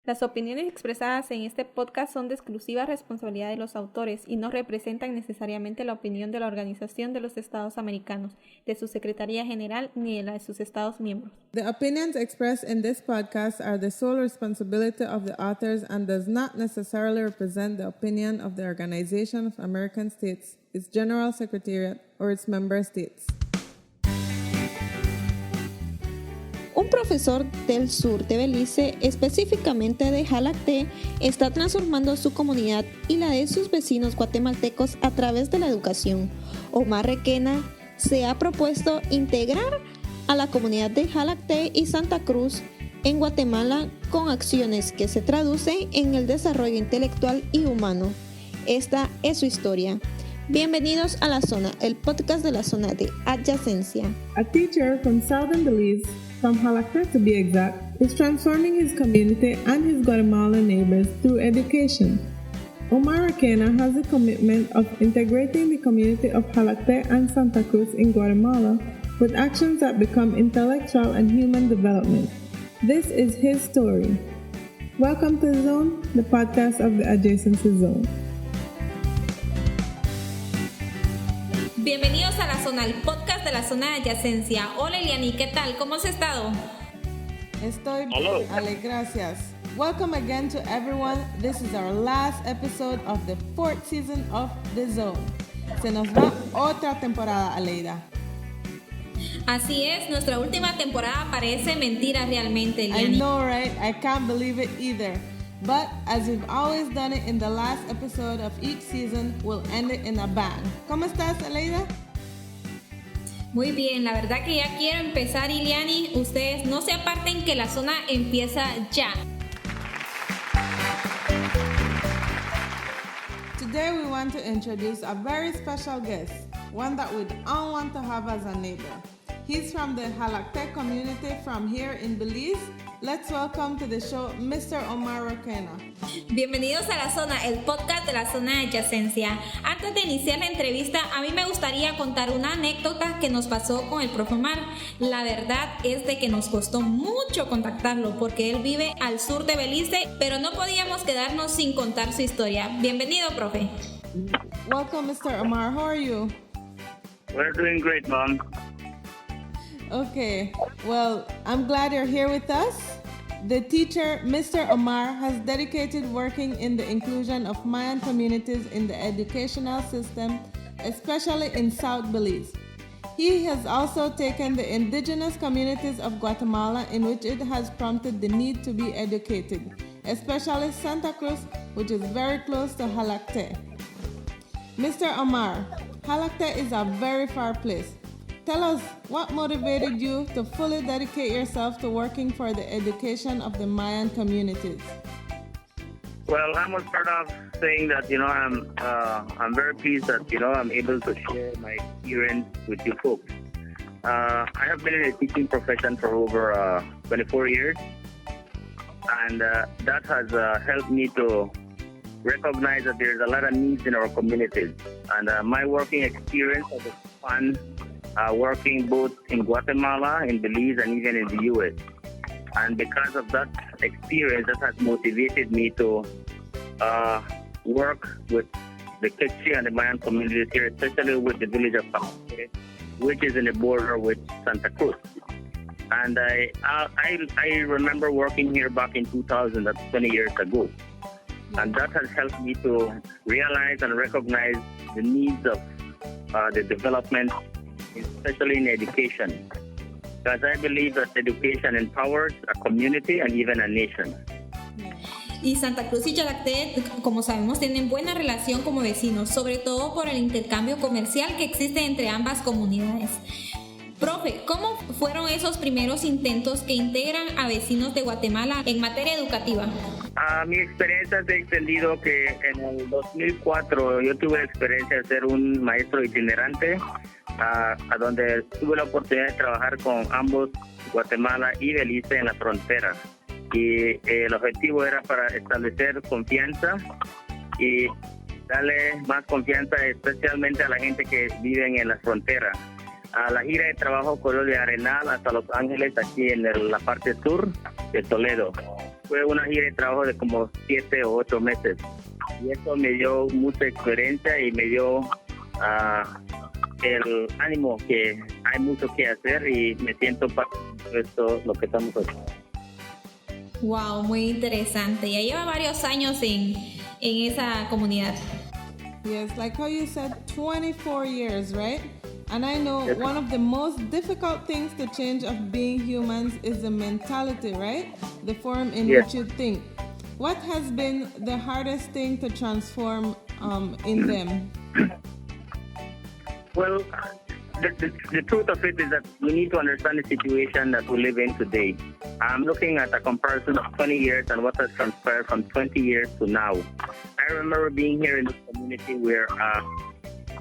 Las opiniones expresadas en este podcast son de exclusiva responsabilidad de los autores y no representan necesariamente la opinión de la Organización de los Estados Americanos, de su Secretaría General ni de la de sus Estados miembros. The opinions expressed in this podcast are the sole responsibility of the authors and does not necessarily represent the opinion of the Organization of American States, its General Secretariat, or its member states. Un profesor del sur de Belice, específicamente de Jalacté, está transformando su comunidad y la de sus vecinos guatemaltecos a través de la educación. Omar Requena se ha propuesto integrar a la comunidad de Jalacté y Santa Cruz en Guatemala con acciones que se traducen en el desarrollo intelectual y humano. Esta es su historia. Bienvenidos a La Zona, el podcast de la zona de Adyacencia. A teacher from southern Belize, from Jalacté to be exact, is transforming his community and his Guatemalan neighbors through education. Omar Requena has a commitment of integrating the community of Jalacté and Santa Cruz in Guatemala with actions that become intellectual and human development. This is his story. Welcome to Zone, the podcast of the Adyacencia Zone. Bienvenidos a La Zona, el podcast de la zona de Adyacencia. Hola Eliani, ¿qué tal? ¿Cómo has estado? Estoy Hello. Ale, gracias. Welcome again to everyone. This is our last episode of the 4th season of The Zone. Se nos va otra temporada, Aleida. Así es, nuestra última temporada parece mentira realmente, I Eliani. know, right? I can't believe it either. But as we've always done it in the last episode of each season, we'll end it in a bang. ¿Cómo estás, Aleida? Muy bien, la verdad que ya quiero empezar, Eliani. Ustedes no se aparten que la zona empieza ya. Today we want to introduce a very special guest, one that we'd all want to have as a neighbor. He's from the Jalacté community from here in Belize. Let's welcome to the show Mr. Omar Requena. Bienvenidos a La Zona, el podcast de la zona de Adyacencia. Antes de iniciar la entrevista, a mí me gustaría contar una anécdota que nos pasó con el profe Omar. La verdad es de que nos costó mucho contactarlo porque él vive al sur de Belice, pero no podíamos quedarnos sin contar su historia. Bienvenido, profe. Welcome, Mr. Omar. How are you? We're doing great, Mom. Okay, well, I'm glad you're here with us. The teacher, Mr. Omar, has dedicated working in the inclusion of Mayan communities in the educational system, especially in South Belize. He has also taken the indigenous communities of Guatemala, in which it has prompted the need to be educated, especially Santa Cruz, which is very close to Jalacté. Mr. Omar, Jalacté is a very far place. Tell us, what motivated you to fully dedicate yourself to working for the education of the Mayan communities? Well, I'm going to start off saying that, I'm very pleased that, I'm able to share my experience with you folks. I have been in the teaching profession for over 24 years, and that has helped me to recognize that there's a lot of needs in our communities. And my working experience has been fun. Working both in Guatemala, in Belize, and even in the U.S. And because of that experience, that has motivated me to work with the 𝐤𝐿𝐴 and the Mayan communities here, especially with the village of Jalacté, which is in the border with Santa Cruz. And I remember working here back in 2000, that's 20 years ago. And that has helped me to realize and recognize the needs of the development, especially in education, because I believe that education empowers a community and even a nation. Y Santa Cruz y Jalacté, como sabemos, tienen buena relación como vecinos, sobre todo por el intercambio comercial que existe entre ambas comunidades. Profe, ¿cómo fueron esos primeros intentos que integran a vecinos de Guatemala en materia educativa? Mi experiencia se ha extendido que en el 2004 yo tuve la experiencia de ser un maestro itinerante, a donde tuve la oportunidad de trabajar con ambos, Guatemala y Belice, en la frontera. Y el objetivo era para establecer confianza y darle más confianza especialmente a la gente que vive en la frontera. A la gira de trabajo corrió de Arenal hasta Los Ángeles, aquí en la parte sur de Toledo. fue una gira de trabajo de como 7 o 8 meses. Y eso me dio mucha experiencia y me dio el ánimo que hay mucho que hacer y me siento parte de esto, lo que estamos haciendo. Wow, muy interesante. Ya lleva varios años en esa comunidad. Yes, like how you said, 24 years, right? And I know Yes. one of the most difficult things to change of being humans is the mentality, right? The form in Yes. which you think. What has been the hardest thing to transform in them? Well, the truth of it is that we need to understand the situation that we live in today. I'm looking at a comparison of 20 years and what has transpired from 20 years to now. I remember being here in this community where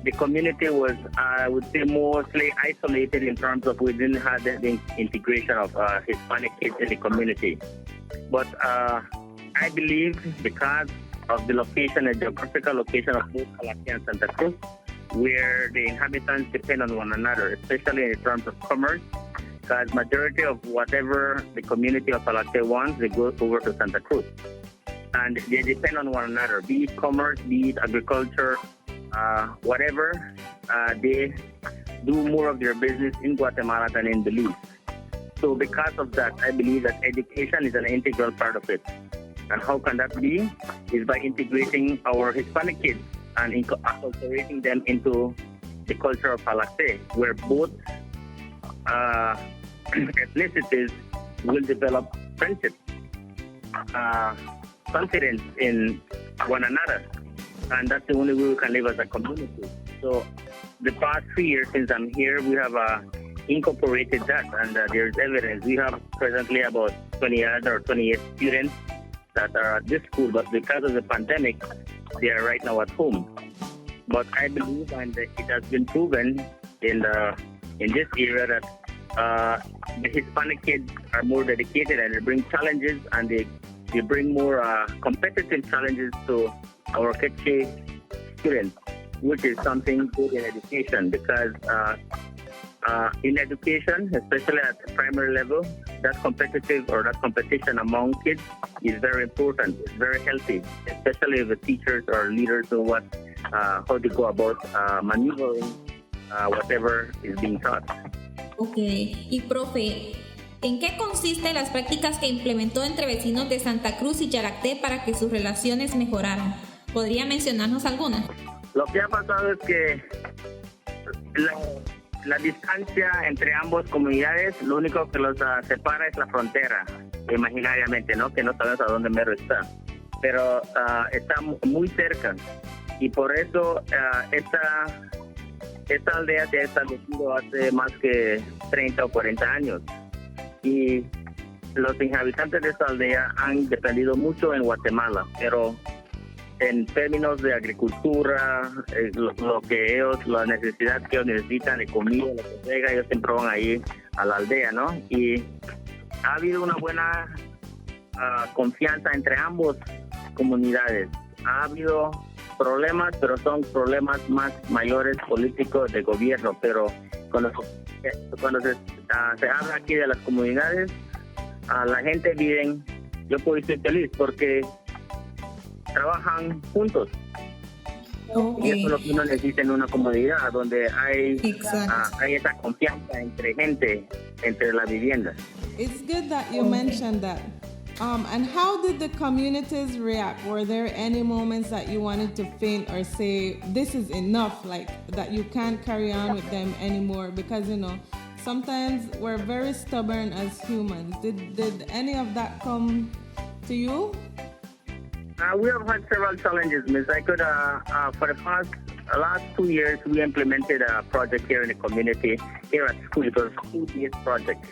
the community was, I would say, mostly isolated in terms of we didn't have the integration of Hispanic kids in the community. But I believe because of the location and geographical location of both Jalacté and Santa Cruz, where the inhabitants depend on one another, especially in terms of commerce, because majority of whatever the community of Jalacté wants, they go over to Santa Cruz. And they depend on one another, be it commerce, be it agriculture, whatever. They do more of their business in Guatemala than in Belize. So because of that, I believe that education is an integral part of it. And how can that be? Is by integrating our Hispanic kids and incorporating them into the culture of Jalacté, where both ethnicities will develop friendship, confidence in one another. And that's the only way we can live as a community. So the past 3 years since I'm here, we have incorporated that, and there's evidence. We have presently about 28 students that are at this school, but because of the pandemic, they are right now at home. But I believe, and it has been proven in this area, that the Hispanic kids are more dedicated and they bring challenges, and they bring more competitive challenges to our 𝐏𝐻 students, which is something good in education, because in education, especially at the primary level, that competition among kids is very important. It's very healthy, especially if the teachers or leaders know how to go about maneuvering whatever is being taught. Okay. Y profe, ¿en qué consisten las prácticas que implementó entre vecinos de Santa Cruz y Jalacté para que sus relaciones mejoraran? ¿Podría mencionarnos algunas? Lo que ha pasado es que la distancia entre ambas comunidades, lo único que los separa es la frontera, imaginariamente, ¿no? Que no sabemos a dónde mero está. Pero está muy cerca. Y por eso esta aldea se ha establecido hace más que 30 o 40 años. Y los inhabitantes de esta aldea han dependido mucho en Guatemala, pero en términos de agricultura, lo que ellos, la necesidad que ellos necesitan de comida, lo que llega, ellos siempre van ahí a la aldea, ¿no? Y ha habido una buena confianza entre ambas comunidades. Ha habido problemas, pero son problemas más mayores políticos de gobierno, pero cuando se habla aquí de las comunidades, la gente vive, yo puedo ser feliz porque trabajan juntos. Okay. Y eso es lo que uno necesita en una comunidad donde hay esa confianza entre gente, entre la vivienda. It's good that you mentioned that. And how did the communities react? Were there any moments that you wanted to faint or say, this is enough, like that you can't carry on with them anymore? Because, sometimes we're very stubborn as humans. Did any of that come to you? We have had several challenges, Miss. I could, for the last 2 years, we implemented a project here in the community, here at school. It was a school-based project.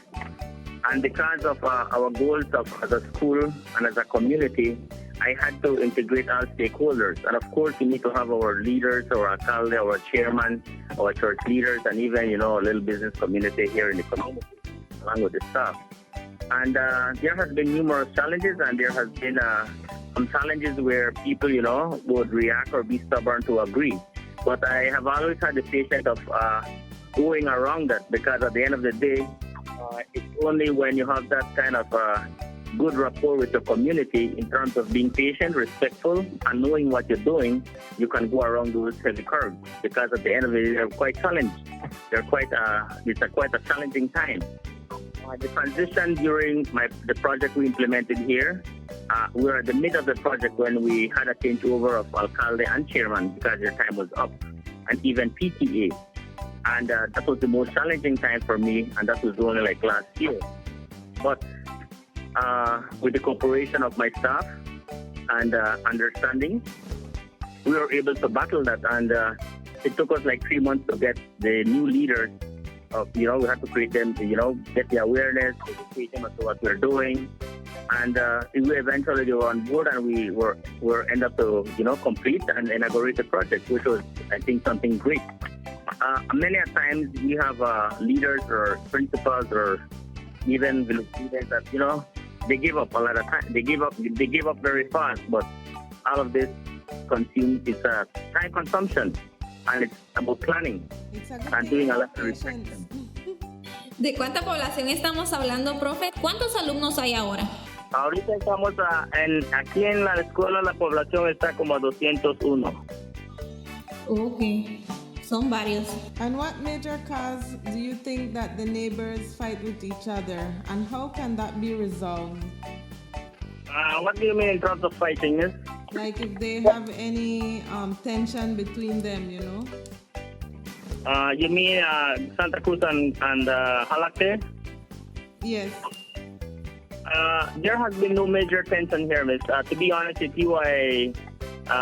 And because of our goals as a school and as a community, I had to integrate all stakeholders. And of course, we need to have our leaders, our alcalde, our chairman, our church leaders, and even, a little business community here in the community, along with the staff. And there has been numerous challenges, and there has been some challenges where people, would react or be stubborn to agree. But I have always had the patience of going around that, because at the end of the day, it's only when you have that kind of good rapport with your community in terms of being patient, respectful, and knowing what you're doing, you can go around those heavy curves. Because at the end of it, they're quite challenged. It's quite a challenging time. The transition during the project we implemented here, we were at the mid of the project when we had a changeover of alcalde and chairman because their time was up, and even PTA. And that was the most challenging time for me, and that was only like last year. But with the cooperation of my staff and understanding, we were able to battle that. And it took us like 3 months to get the new leaders. We had to create them, get the awareness, educate them as to what we're doing. And we eventually were on board, and we were end up to, complete and inaugurate the project, which was, I think, something great. Many a times we have leaders or principals or even village leaders that, they give up a lot of time. They give up very fast, but all of this it's a time consumption, and it's about planning and doing a lot of reflection. ¿De cuánta población estamos hablando, profe? ¿Cuántos alumnos hay ahora? Ahorita estamos aquí en la escuela, la población está como a 201. Okay. Son varios. And what major cause do you think that the neighbors fight with each other, and how can that be resolved? What do you mean in terms of fighting? Yes? Like if they have any tension between them, You mean Santa Cruz and Jalacté? Yes. There has been no major tension here, miss. To be honest with you,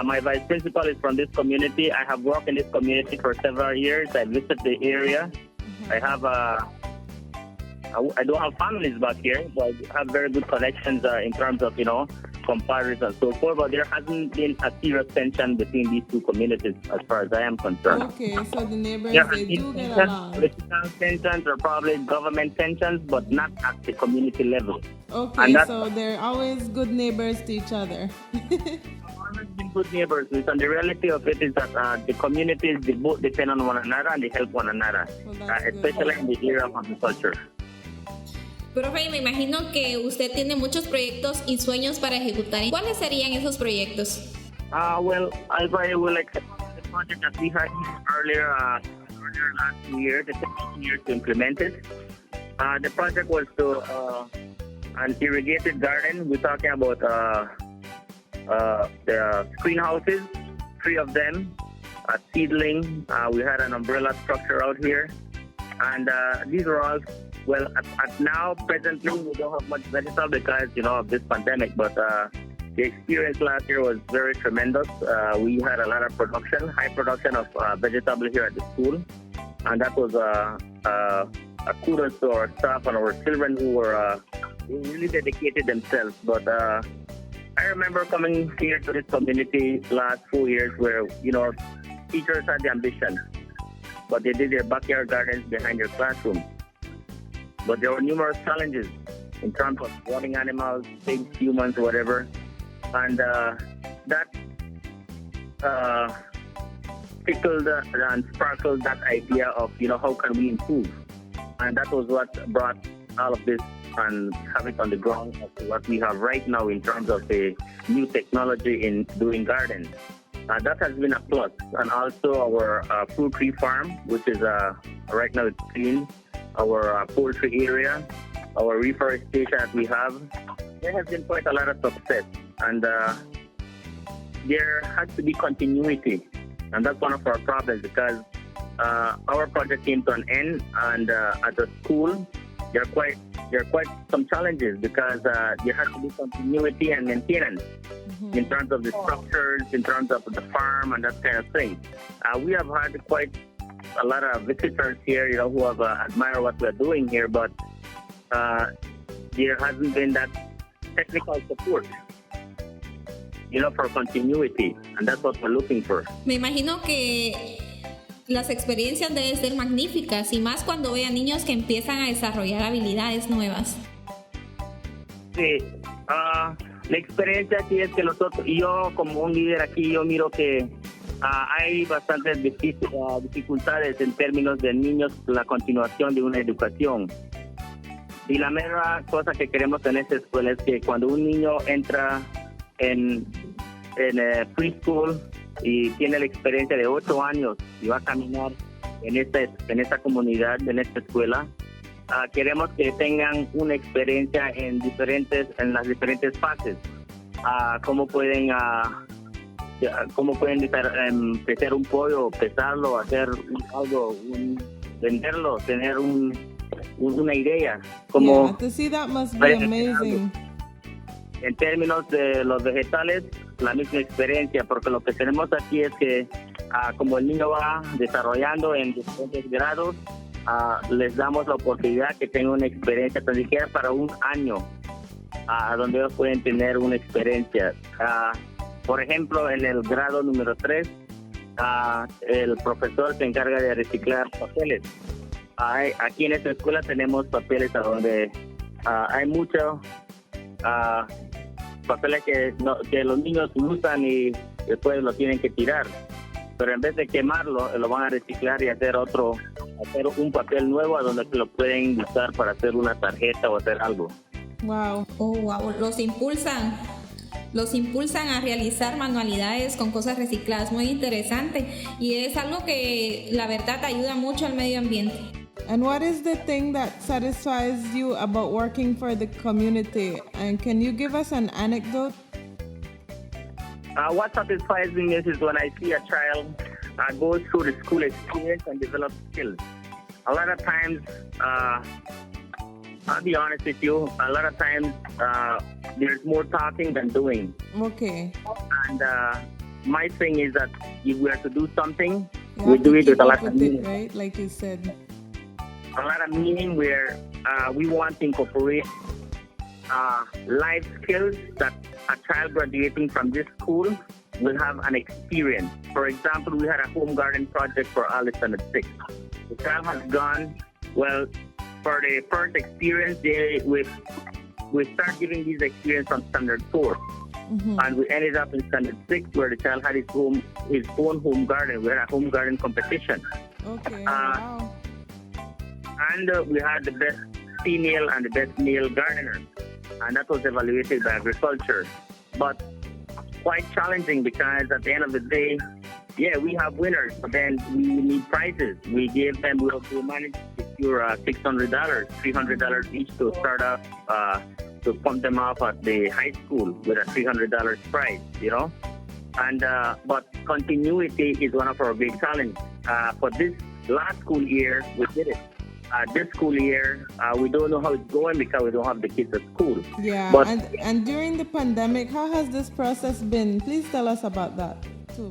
my vice principal is from this community. I have worked in this community for several years. I visited the area. Mm-hmm. I don't have families back here, but I have very good connections in terms of, compadres and so forth. But there hasn't been a serious tension between these two communities as far as I am concerned. Okay, so the neighbors, they do get along. Political tensions or probably government tensions, but not at the community level. Okay, so they're always good neighbors to each other. Always been good neighbors, and the reality of it is that the communities, they both depend on one another and they help one another, especially in the area of agriculture. Profe, me imagino que usted tiene muchos proyectos y sueños para ejecutar. ¿Cuáles serían esos proyectos? Well, I will explain the project that we had earlier last year, the second year to implement it. The project was to an irrigated garden. We're talking about the greenhouses, 3 of them, a seedling. We had an umbrella structure out here, and these are all. Well, at now, presently, we don't have much vegetable because, of this pandemic, but the experience last year was very tremendous. We had a lot of production, high production of vegetable here at the school, and that was a kudos to our staff and our children who were really dedicated themselves. But I remember coming here to this community last 4 years where, teachers had the ambition, but they did their backyard gardens behind their classroom. But there were numerous challenges in terms of running animals, pigs, humans, whatever. And that tickled and sparkled that idea of, how can we improve? And that was what brought all of this and have it on the ground of what we have right now in terms of the new technology in doing gardens. That has been a plus. And also our fruit tree farm, which is right now it's clean. Our poultry area, our reforestation that we have, there has been quite a lot of success. And there has to be continuity. And that's one of our problems because our project came to an end, and at the school, there are quite some challenges because there has to be continuity and maintenance in terms of the structures, in terms of the farm, and that kind of thing. We have had quite a lot of visitors here, who have admired what we're doing here, but there hasn't been that technical support, for continuity, and that's what we're looking for. Me imagino que las experiencias deben ser magníficas y más cuando ve a niños que empiezan a desarrollar habilidades nuevas. Sí, la experiencia aquí es que nosotros, yo como un líder aquí, yo miro que hay bastantes dificultades en términos de niños, la continuación de una educación. Y la mera cosa que queremos en esta escuela es que cuando un niño entra en preschool y tiene la experiencia de 8 años y va a caminar en esta comunidad, en esta escuela, queremos que tengan una experiencia en las diferentes fases. Cómo pueden pesar un pollo, pesarlo, hacer algo, venderlo, tener una idea. Yeah, to see that must be amazing. En términos de los vegetales, la misma experiencia, porque lo que tenemos aquí es que como el niño va desarrollando en diferentes grados, les damos la oportunidad que tengan una experiencia, tan siquiera para un año, donde ellos pueden tener una experiencia. Por ejemplo, en el grado número 3, el profesor se encarga de reciclar papeles. Aquí en esta escuela tenemos papeles a donde hay muchos papeles que los niños usan y después lo tienen que tirar. Pero en vez de quemarlo, lo van a reciclar y hacer un papel nuevo a donde lo pueden usar para hacer una tarjeta o hacer algo. Wow. Oh, wow. Los impulsan a realizar manualidades con cosas recicladas. Muy interesante. Y es algo que la verdad ayuda mucho al medio ambiente. And what is the thing that satisfies you about working for the community? And can you give us an anecdote? What satisfies me is when I see a child go through the school experience and develop skills. A lot of times, I'll be honest with you, a lot of times there's more talking than doing. Okay. And my thing is that if we are to do something, You we have do to it with keep a up lot of with meaning. it, right? Like you said. A lot of meaning where we want to incorporate life skills that a child graduating from this school will have an experience. For example, we had a home garden project for Alice and the 6. The child has gone, well, for the first experience, we start giving these experience from standard 4. Mm-hmm. And we ended up in standard 6 where the child had his own home garden. We had a home garden competition. Okay. Wow. And we had the best female and the best male gardener. And that was evaluated by agriculture. But quite challenging because at the end of the day, yeah, we have winners, but then we need prizes. We gave them, we managed to secure $600, $300 each to start off, to pump them off at the high school with a $300 prize, you know? And but continuity is one of our big challenges. For this last school year, we did it. This school year, we don't know how it's going because we don't have the kids at school. Yeah, But and during the pandemic, how has this process been? Please tell us about that too.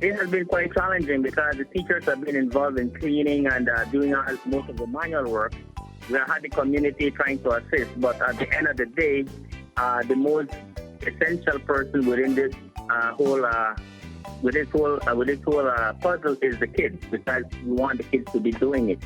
it has been quite challenging because the teachers have been involved in cleaning and doing most of the manual work. We have had the community trying to assist, but at the end of the day, the most essential person within this whole puzzle is the kids, because we want the kids to be doing it.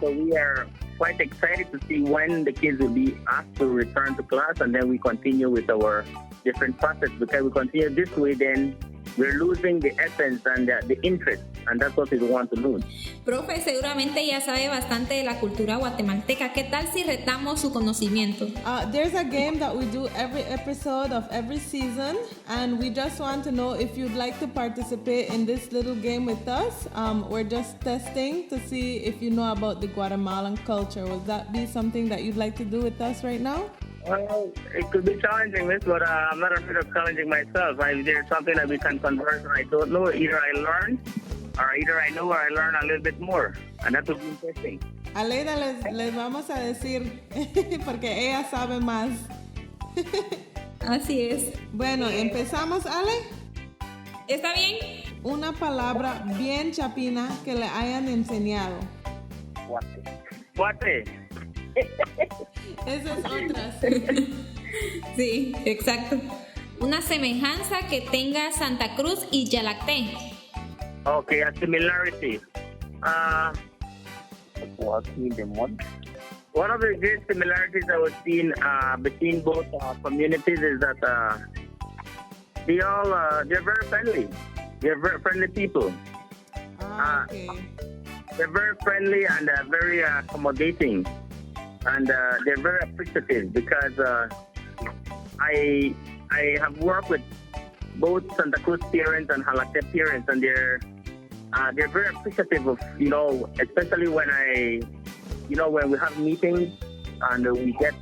So we are quite excited to see when the kids will be asked to return to class, and then we continue with our different process. Because we continue this way, then we're losing the essence and the interest, and that's what we want to lose. Profe, seguramente ya sabe bastante de la cultura guatemalteca. ¿Qué tal si retamos su conocimiento? There's a game that we do every episode of every season, and we just want to know if you'd like to participate in this little game with us. We're just testing to see if you know about the Guatemalan culture. Would that be something that you'd like to do with us right now? Well, it could be challenging, Miss, but I'm not afraid of challenging myself. If there's something that we can converse and I don't know, either I learn, or either I know or I learn a little bit more. And that would be interesting. Aleida, les vamos a decir, porque ella sabe más. Así es. Bueno, empezamos, Ale. ¿Está bien? Una palabra bien chapina que le hayan enseñado. Guate. Esa es otra. Sí, exacto. Una semejanza que tenga Santa Cruz y Jalacté. Okay, a similarity. One of the great similarities I was seeing between both communities is that they're very friendly. They're very friendly people. Okay. They're very friendly and very accommodating. and they're very appreciative because I have worked with both Santa Cruz parents and Jalacté parents, and they're very appreciative of, especially when when we have meetings and we get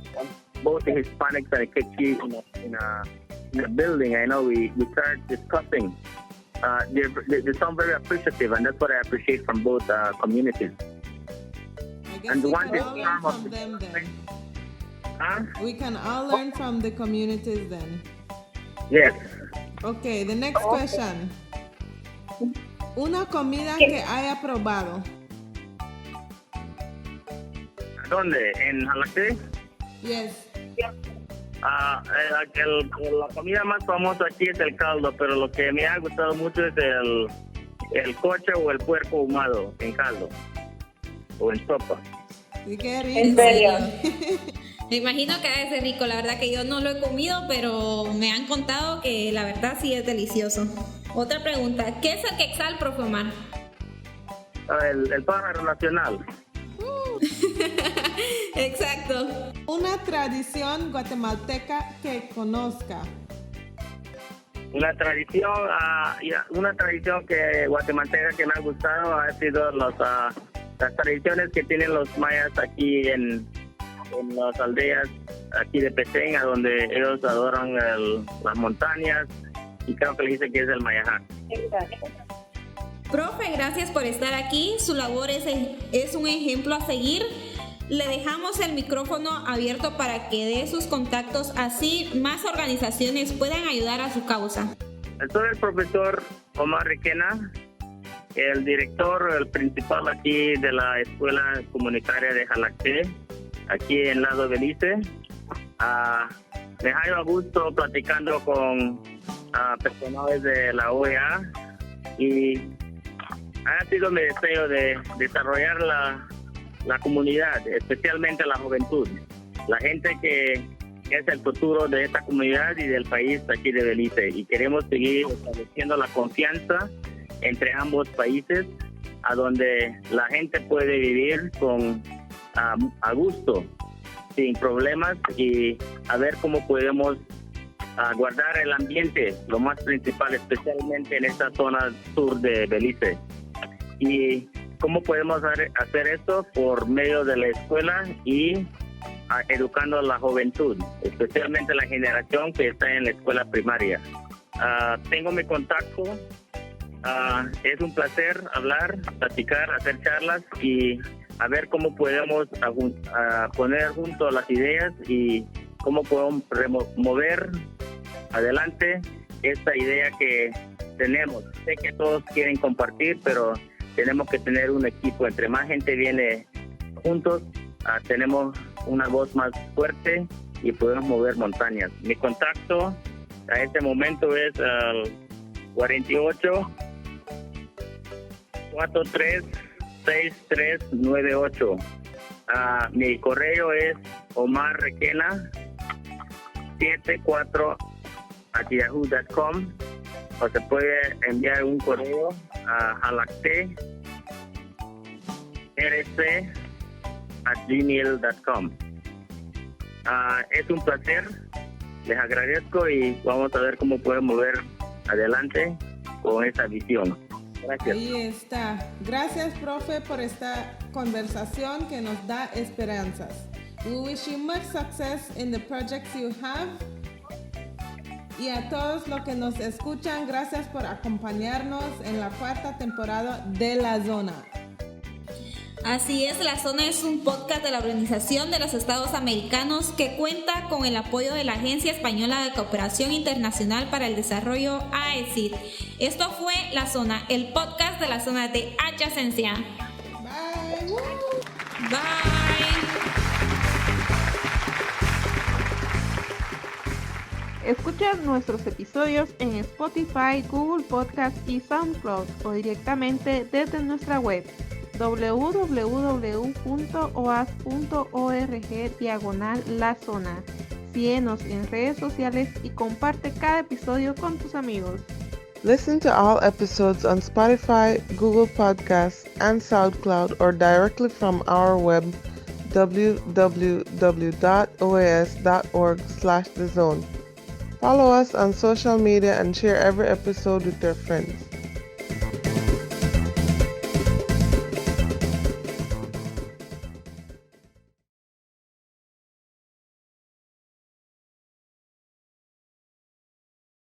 both the Hispanics and the 𝐏𝐶 in a building. I know we start discussing. They sound very appreciative, and that's what I appreciate from both communities. I guess And we one can all learn of from them then. Huh? We can all learn from the communities then. Yes. Okay, the next question. Una comida que haya probado. ¿Dónde? ¿En Jalacté? Yes. La comida más famosa aquí es el caldo, pero lo que me ha gustado mucho es el coche o el puerco ahumado en caldo o en sopa. Sí, qué rico. ¿En serio? Me imagino que debe ser rico. La verdad que yo no lo he comido, pero me han contado que la verdad sí es delicioso. Otra pregunta, ¿qué es el 𝐏𝐿, profe Omar? El pájaro nacional. Exacto. Una tradición guatemalteca que conozca. Una tradición que guatemalteca que me ha gustado ha sido las tradiciones que tienen los mayas aquí en las aldeas aquí de Petén, a donde ellos adoran las montañas, y creo que le dice que es el mayajá. Profe, gracias por estar aquí. Su labor es un ejemplo a seguir. Le dejamos el micrófono abierto para que dé sus contactos, así más organizaciones puedan ayudar a su causa. Soy el profesor Omar Requena, el director, el principal aquí de la escuela comunitaria de Jalacté, aquí en lado Belize. Me ha ido a gusto platicando con personajes de la OEA, y ha sido mi deseo de desarrollar la comunidad, especialmente la juventud, la gente que es el futuro de esta comunidad y del país aquí de Belice, y queremos seguir estableciendo la confianza entre ambos países, a donde la gente puede vivir a gusto, sin problemas, y a ver cómo podemos guardar el ambiente, lo más principal, especialmente en esta zona sur de Belice. Y cómo podemos hacer esto por medio de la escuela y educando a la juventud, especialmente la generación que está en la escuela primaria. Tengo mi contacto. Es un placer hablar, platicar, hacer charlas y a ver cómo podemos poner juntos las ideas y cómo podemos mover adelante esta idea que tenemos. Sé que todos quieren compartir, pero tenemos que tener un equipo. Entre más gente viene juntos, tenemos una voz más fuerte y podemos mover montañas. Mi contacto a este momento es 48 43 6398. Mi correo es Omar Requena 74@yahoo.com, o se puede enviar un correo a jalacté@gmail.com. Es un placer, les agradezco y vamos a ver cómo podemos mover adelante con esta visión. Gracias. Ahí está. Gracias, profe, por esta conversación que nos da esperanzas. We wish you much success in the projects you have. Y a todos los que nos escuchan, gracias por acompañarnos en la 4ª temporada de La Zona. Así es, La Zona es un podcast de la Organización de los Estados Americanos que cuenta con el apoyo de la Agencia Española de Cooperación Internacional para el Desarrollo, 𝐻𝐻. Esto fue La Zona, el podcast de la zona de Adyacencia. Bye. Woo. Bye. Escucha nuestros episodios en Spotify, Google Podcast y SoundCloud, o directamente desde nuestra web www.oas.org/La Zona. Síguenos en redes sociales y comparte cada episodio con tus amigos. Listen to all episodes on Spotify, Google Podcasts, and SoundCloud, or directly from our web www.oas.org/thezone. Follow us on social media and share every episode with your friends.